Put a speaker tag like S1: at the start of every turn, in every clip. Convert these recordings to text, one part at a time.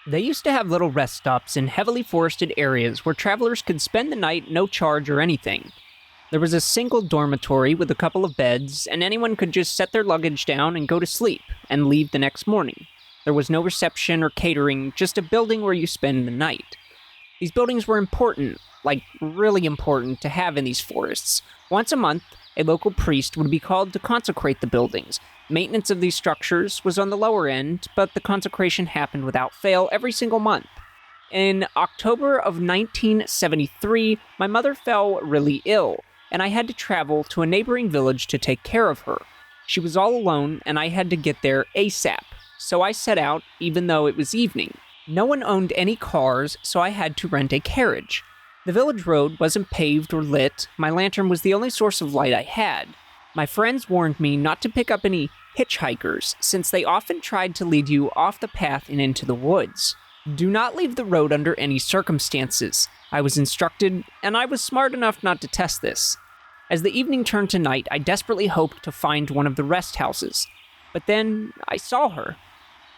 S1: They used to have little rest stops in heavily forested areas where travelers could spend the night no charge or anything. There was a single dormitory with a couple of beds, and anyone could just set their luggage down and go to sleep, and leave the next morning. There was no reception or catering, just a building where you spend the night. These buildings were important, like really important, to have in these forests. Once a month, a local priest would be called to consecrate the buildings. Maintenance of these structures was on the lower end, but the consecration happened without fail every single month. In October of 1973, my mother fell really ill, and I had to travel to a neighboring village to take care of her. She was all alone, and I had to get there ASAP, so I set out even though it was evening. No one owned any cars, so I had to rent a carriage. The village road wasn't paved or lit. My lantern was the only source of light I had. My friends warned me not to pick up any hitchhikers, since they often tried to lead you off the path and into the woods. Do not leave the road under any circumstances. I was instructed, and I was smart enough not to test this. As the evening turned to night, I desperately hoped to find one of the rest houses. But then I saw her.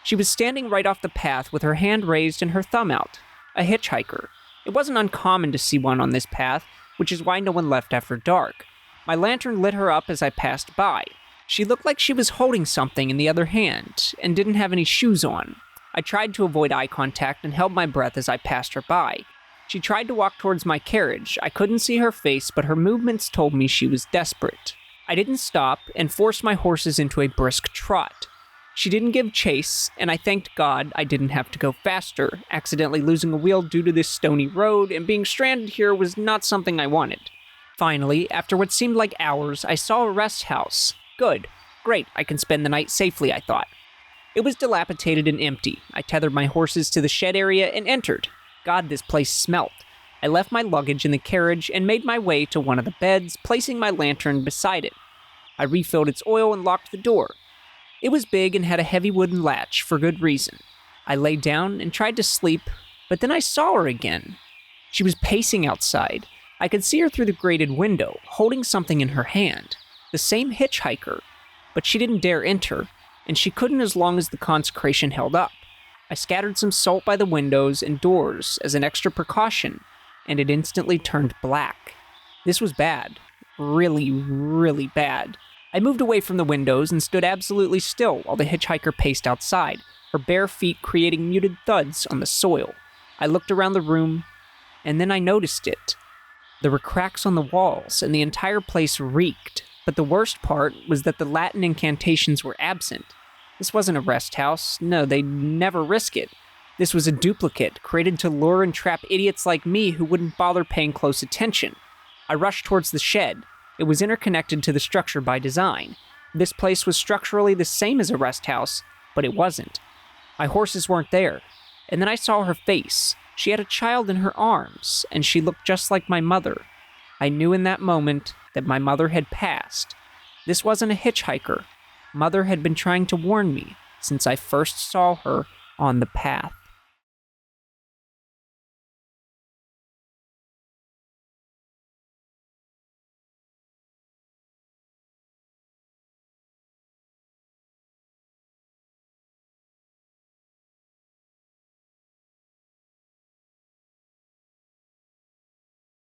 S1: She was standing right off the path with her hand raised and her thumb out. A hitchhiker. It wasn't uncommon to see one on this path, which is why no one left after dark. My lantern lit her up as I passed by. She looked like she was holding something in the other hand, and didn't have any shoes on. I tried to avoid eye contact and held my breath as I passed her by. She tried to walk towards my carriage. I couldn't see her face, but her movements told me she was desperate. I didn't stop, and forced my horses into a brisk trot. She didn't give chase, and I thanked God I didn't have to go faster. Accidentally losing a wheel due to this stony road, and being stranded here was not something I wanted. Finally, after what seemed like hours, I saw a rest house. Good. Great, I can spend the night safely, I thought. It was dilapidated and empty. I tethered my horses to the shed area and entered. God, this place smelt. I left my luggage in the carriage and made my way to one of the beds, placing my lantern beside it. I refilled its oil and locked the door. It was big and had a heavy wooden latch, for good reason. I lay down and tried to sleep, but then I saw her again. She was pacing outside. I could see her through the grated window, holding something in her hand. The same hitchhiker, but she didn't dare enter, and she couldn't as long as the consecration held up. I scattered some salt by the windows and doors as an extra precaution, and it instantly turned black. This was bad. Really, really bad. I moved away from the windows and stood absolutely still while the hitchhiker paced outside, her bare feet creating muted thuds on the soil. I looked around the room, and then I noticed it. There were cracks on the walls, and the entire place reeked. But the worst part was that the Latin incantations were absent. This wasn't a rest house. No, they'd never risk it. This was a duplicate, created to lure and trap idiots like me who wouldn't bother paying close attention. I rushed towards the shed. It was interconnected to the structure by design. This place was structurally the same as a rest house, but it wasn't. My horses weren't there. And then I saw her face. She had a child in her arms, and she looked just like my mother. I knew in that moment that my mother had passed. This wasn't a hitchhiker. Mother had been trying to warn me since I first saw her on the path.